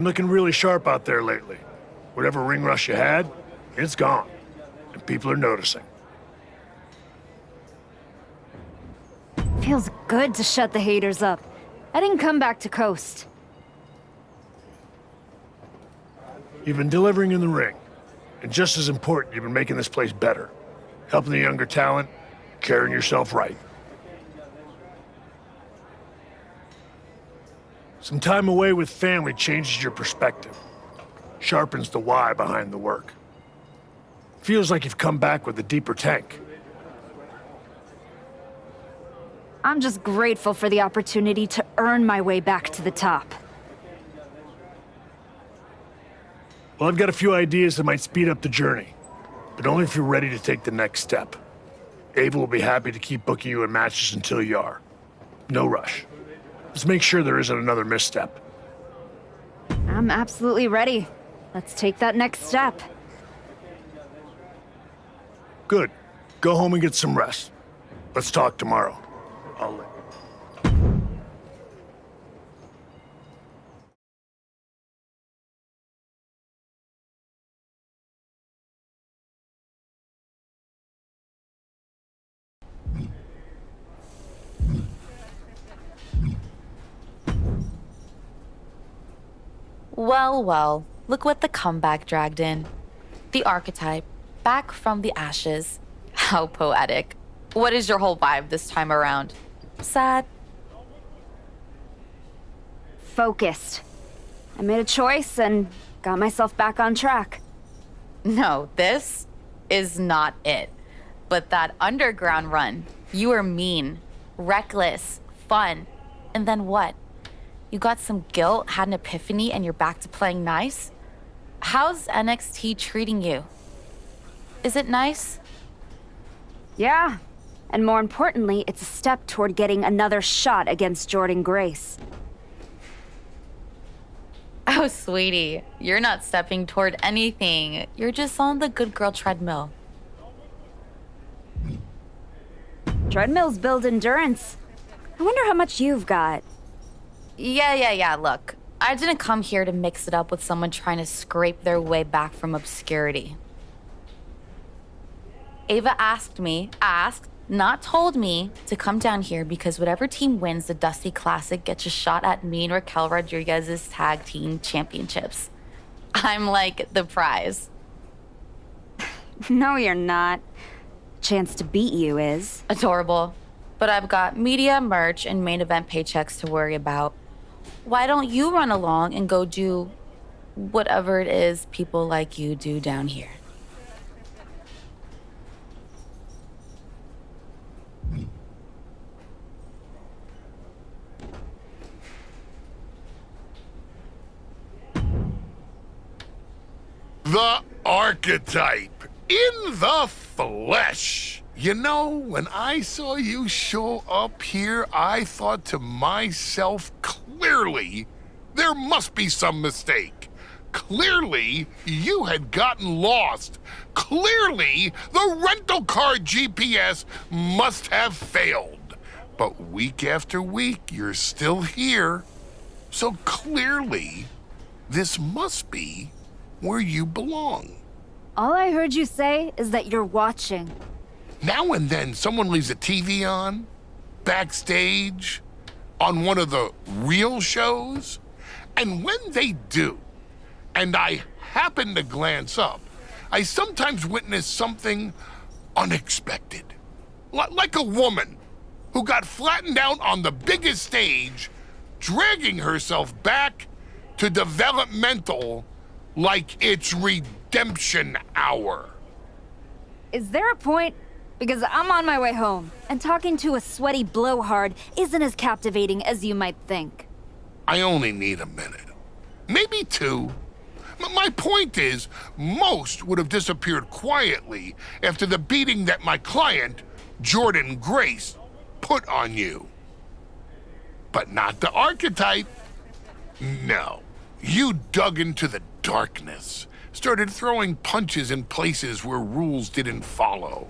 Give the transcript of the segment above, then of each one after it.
Looking really sharp out there lately. Whatever ring rush you had, it's gone. And people are noticing. Feels good to shut the haters up. I didn't come back to coast. You've been delivering in the ring. And just as important, you've been making this place better. Helping the younger talent, carrying yourself right. Some time away with family changes your perspective. Sharpens the why behind the work. Feels like you've come back with a deeper tank. I'm just grateful for the opportunity to earn my way back to the top. Well, I've got a few ideas that might speed up the journey, but only if you're ready to take the next step. Ava will be happy to keep booking you in matches until you are. No rush. Let's make sure there isn't another misstep. I'm absolutely ready. Let's take that next step. Good. Go home and get some rest. Let's talk tomorrow. I'll let Well, well, look what the comeback dragged in. The archetype, back from the ashes. How poetic. What is your whole vibe this time around? Sad? Focused. I made a choice and got myself back on track. No, this is not it. But that underground run, you were mean, reckless, fun. And then what? You got some guilt, had an epiphany, and you're back to playing nice? How's NXT treating you? Is it nice? Yeah. And more importantly, it's a step toward getting another shot against Jordan Grace. Oh, sweetie, you're not stepping toward anything. You're just on the good girl treadmill. Treadmills build endurance. I wonder how much you've got. Yeah, look. I didn't come here to mix it up with someone trying to scrape their way back from obscurity. Ava not told me, to come down here because whatever team wins the Dusty Classic gets a shot at me and Raquel Rodriguez's tag team championships. I'm like the prize. No, you're not. Chance to beat you is. Adorable. But I've got media, merch, and main event paychecks to worry about. Why don't you run along and go do whatever it is people like you do down here? The archetype in the flesh. You know, when I saw you show up here, I thought to myself, clearly, there must be some mistake. Clearly, you had gotten lost. Clearly, the rental car GPS must have failed. But week after week, you're still here. So clearly, this must be where you belong. All I heard you say is that you're watching. Now and then, someone leaves a TV on, backstage, on one of the real shows, and when they do, and I happen to glance up, I sometimes witness something unexpected. Like a woman who got flattened out on the biggest stage, dragging herself back to developmental like it's redemption hour. Is there a point? Because I'm on my way home, and talking to a sweaty blowhard isn't as captivating as you might think. I only need a minute. Maybe two. My point is, most would have disappeared quietly after the beating that my client, Jordan Grace, put on you. But not the archetype. No. You dug into the darkness, started throwing punches in places where rules didn't follow.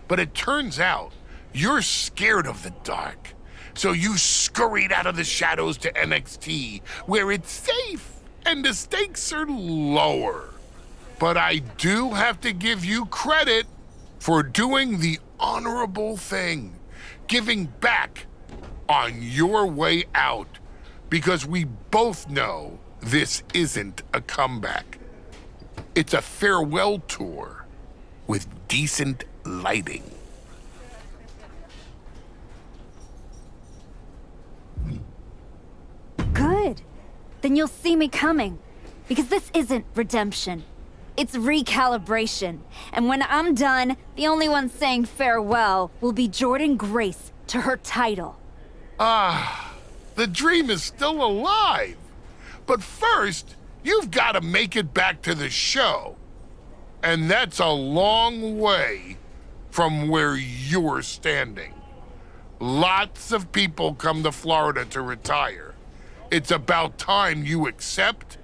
But it turns out you're scared of the dark. So you scurried out of the shadows to NXT, where it's safe and the stakes are lower. But I do have to give you credit for doing the honorable thing, giving back on your way out, because we both know this isn't a comeback. It's a farewell tour with decent lighting. Good. Then you'll see me coming. Because this isn't redemption. It's recalibration. And when I'm done, the only one saying farewell will be Jordan Grace to her title. The dream is still alive. But first, you've got to make it back to the show. And that's a long way from where you're standing. Lots of people come to Florida to retire. It's about time you accept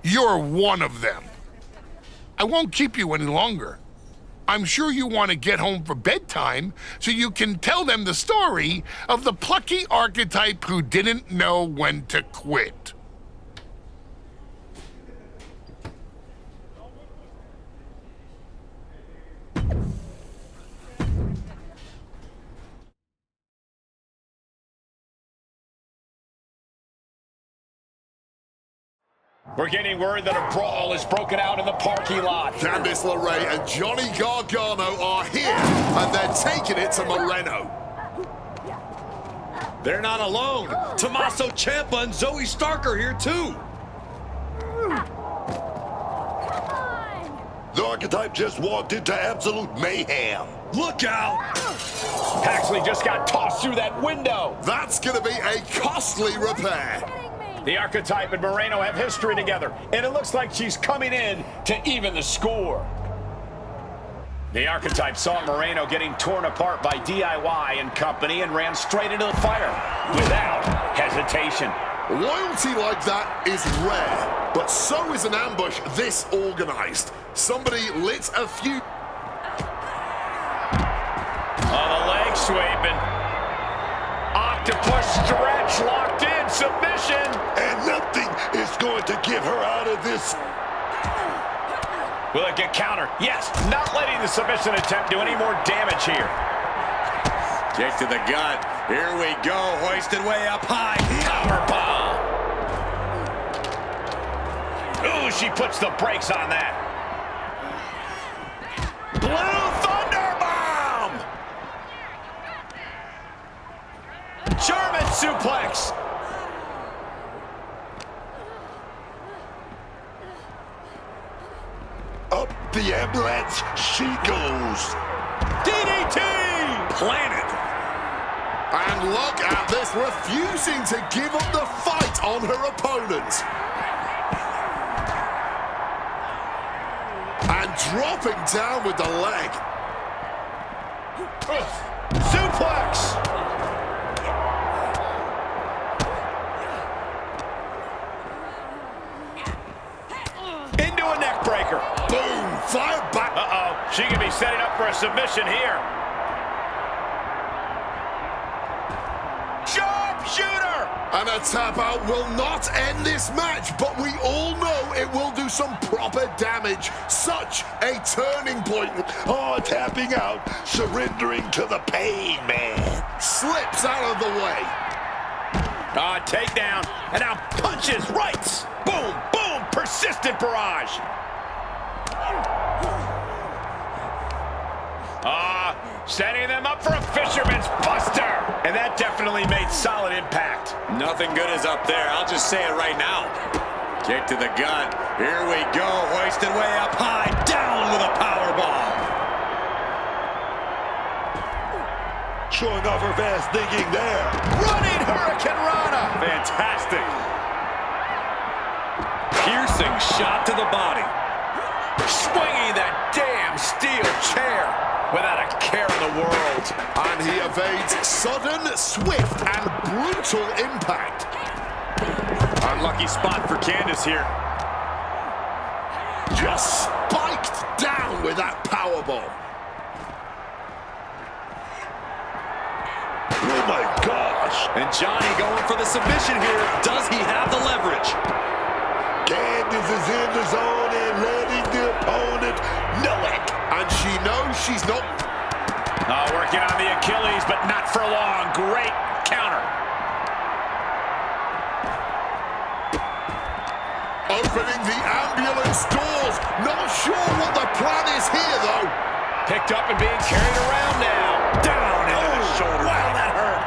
you're one of them. I won't keep you any longer. I'm sure you want to get home for bedtime so you can tell them the story of the plucky archetype who didn't know when to quit. We're getting word that a brawl is broken out in the parking lot. Candice LeRae and Johnny Gargano are here, and they're taking it to Moreno. They're not alone. Tommaso Ciampa and Zoe Stark are here too. The archetype just walked into absolute mayhem. Look out! Paxley just got tossed through that window. That's gonna be a costly repair. The archetype and Moreno have history together, and it looks like she's coming in to even the score. The archetype saw Moreno getting torn apart by DIY and company and ran straight into the fire without hesitation. Loyalty like that is rare, but so is an ambush this organized. Somebody lit a few... On the leg sweeping. Octopus stretch locked in, submission. And nothing is going to get her out of this. Will it get countered? Yes, not letting the submission attempt do any more damage here. Kick to the gut. Here we go. Hoisted way up high. Powerbomb. Ooh, she puts the brakes on that. Blue Thunderbomb. German suplex. Up the ambulance she goes. DDT. Planet. And look at this, refusing to give up the fight on her opponent. And dropping down with the leg. Suplex. Into a neck breaker. Boom, fire back. Uh-oh, she could be setting up for a submission here. Sharpshooter! And a tap out will not end this match, but we all know it will do some proper damage. Such a turning point. Oh, tapping out, surrendering to the pain, man. Slips out of the way. Takedown, and now punches, rights. Boom, boom, persistent barrage. Setting them up for a fisherman's buster. And that definitely made solid impact. Nothing good is up there. I'll just say it right now. Kick to the gut. Here we go. Hoisted way up high. Down with a powerbomb. Showing off her fast thinking there. Running Hurricane Rana. Fantastic. Piercing shot to the body. Swinging that damn steel chair without a care in the world. And he evades sudden, swift, and brutal impact. Unlucky spot for Candice here. Just spiked down with that powerbomb. Oh my gosh. And Johnny going for the submission here. Does he have the leverage? Candice is in the zone and letting the opponent know it. And she knows she's not... Working on the Achilles, but not for long. Great counter. Opening the ambulance doors. Not sure what the plan is here, though. Picked up and being carried around now. Down into the shoulder. Wow, that hurt.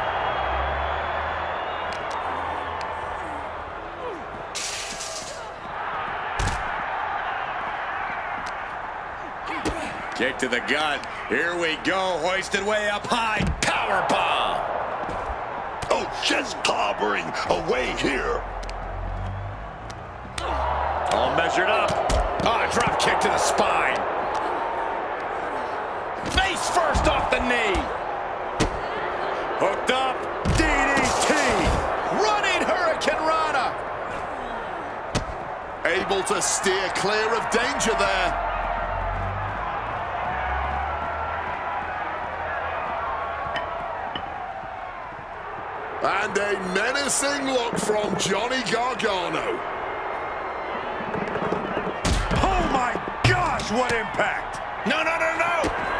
Kick to the gut. Here we go. Hoisted way up high. Powerbomb. Oh, just clobbering away here. All measured up. Drop kick to the spine. Face first off the knee. Hooked up. DDT. Running Hurricane Rana. Able to steer clear of danger there. And a menacing look from Johnny Gargano. Oh my gosh, what impact! No.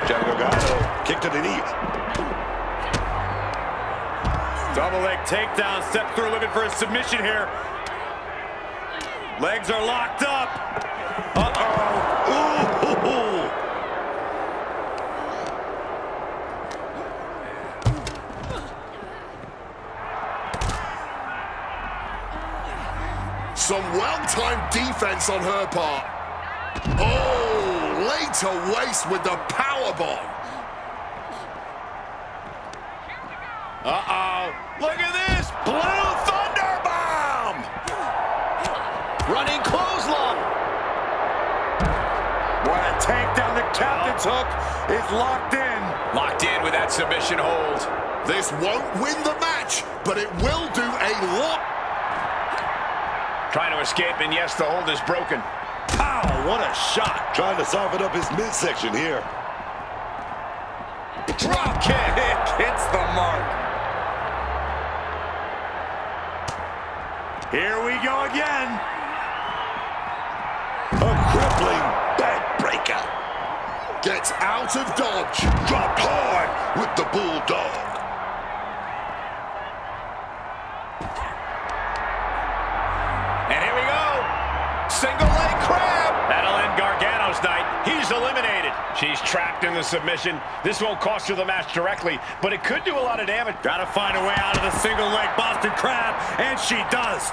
Johnny Gargano, kick to the knee. Double leg takedown, step through looking for a submission here. Legs are locked up. Ooh. Some well-timed defense on her part. Oh, laid to waste with the powerbomb. Look at this. Blue Thunder Bomb. Running clothesline. What a takedown. The captain's hook is locked in. Locked in with that submission hold. This won't win the match, but it will do a lot. Trying to escape, and yes, the hold is broken. Pow, what a shot. Trying to soften up his midsection here. Drop kick. Hits the mark. Here we go again. A crippling backbreaker. Gets out of dodge. Dropped hard with the bulldog. And here we go. Single leg crab. That'll end Gargano's night. He's eliminated. She's trapped in the submission. This won't cost her the match directly, but it could do a lot of damage. Gotta find a way out of the single leg Boston Crab, and she does.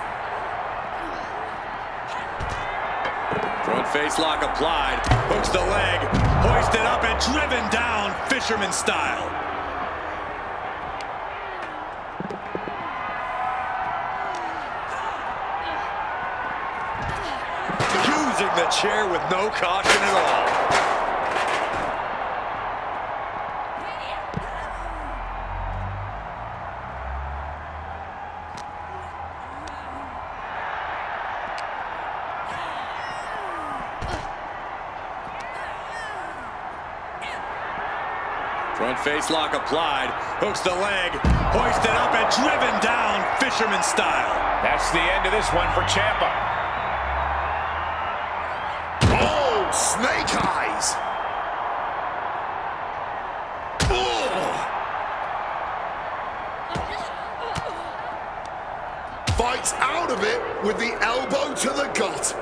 Front face lock applied. Hooks the leg. Hoisted up and driven down, fisherman style. Using the chair with no caution at all. Front face lock applied. Hooks the leg. Hoisted up and driven down, fisherman style. That's the end of this one for Ciampa. Oh, snake eyes. Fights out of it with the elbow to the gut.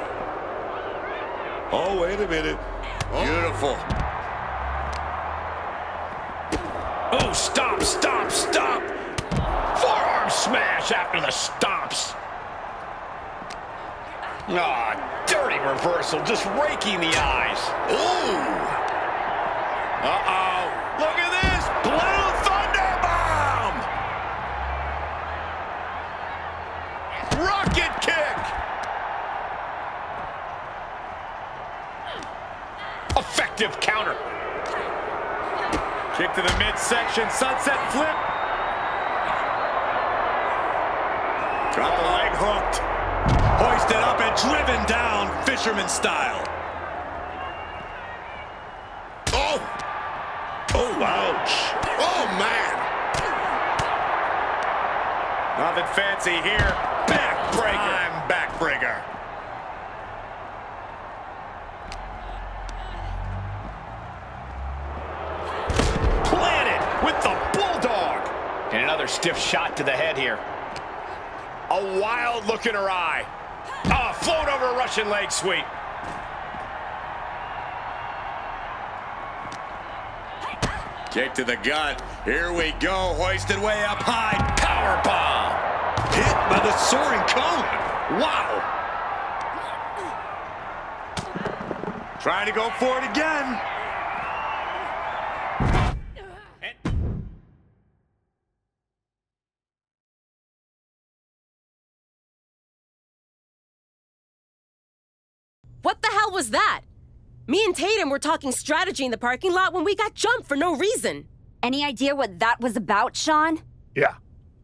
Oh, wait a minute. Beautiful. Oh, stop. Forearm smash after the stomps. Dirty reversal, just raking the eyes. Ooh. Look at this. Blue Thunder Bomb. Rocket kick. Effective counter. Kick to the midsection, sunset flip. Got the leg hooked. Hoisted up and driven down, fisherman style. Oh, ouch. Oh, man. Nothing fancy here. Backbreaker. Backbreaker. stiff shot to the head here. A wild look in her eye. Float over a Russian leg sweep. Kick to the gut. Here we go. Hoisted way up high. Power bomb. Hit by the soaring cone. Wow. Trying to go for it again. What the hell was that? Me and Tatum were talking strategy in the parking lot when we got jumped for no reason. Any idea what that was about, Sean? Yeah.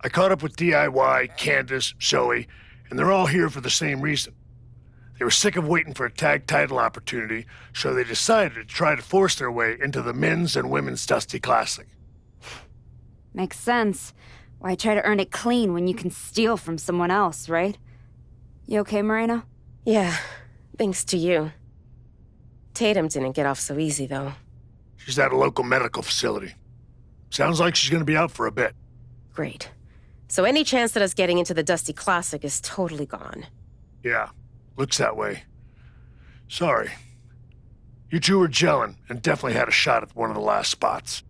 I caught up with DIY, Candace, Zoe, and they're all here for the same reason. They were sick of waiting for a tag title opportunity, so they decided to try to force their way into the men's and women's Dusty Classic. Makes sense. Why try to earn it clean when you can steal from someone else, right? You okay, Moreno? Yeah, thanks to you. Tatum didn't get off so easy, though. She's at a local medical facility. Sounds like she's gonna be out for a bit. Great. So any chance at us getting into the Dusty Classic is totally gone. Yeah, looks that way. Sorry. You two were gelling and definitely had a shot at one of the last spots.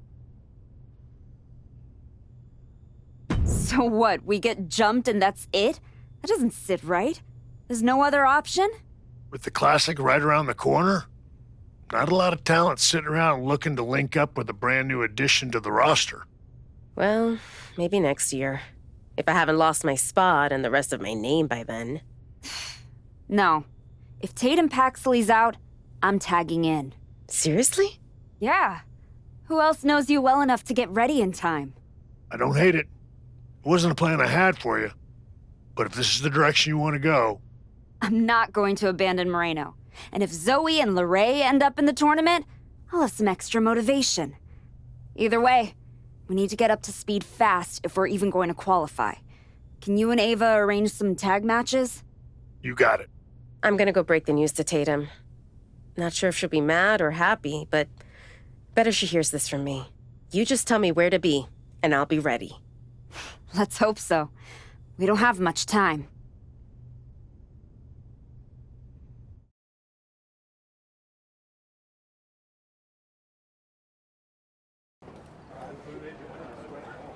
So what, we get jumped and that's it? That doesn't sit right. There's no other option? With the Classic right around the corner, not a lot of talent sitting around looking to link up with a brand new addition to the roster. Well, maybe next year. If I haven't lost my spot and the rest of my name by then. No. If Tatum Paxley's out, I'm tagging in. Seriously? Yeah. Who else knows you well enough to get ready in time? I don't hate it. It wasn't a plan I had for you. But if this is the direction you want to go... I'm not going to abandon Moreno. And if Zoe and Lorray end up in the tournament, I'll have some extra motivation. Either way, we need to get up to speed fast if we're even going to qualify. Can you and Ava arrange some tag matches? You got it. I'm gonna go break the news to Tatum. Not sure if she'll be mad or happy, but better she hears this from me. You just tell me where to be, and I'll be ready. Let's hope so. We don't have much time.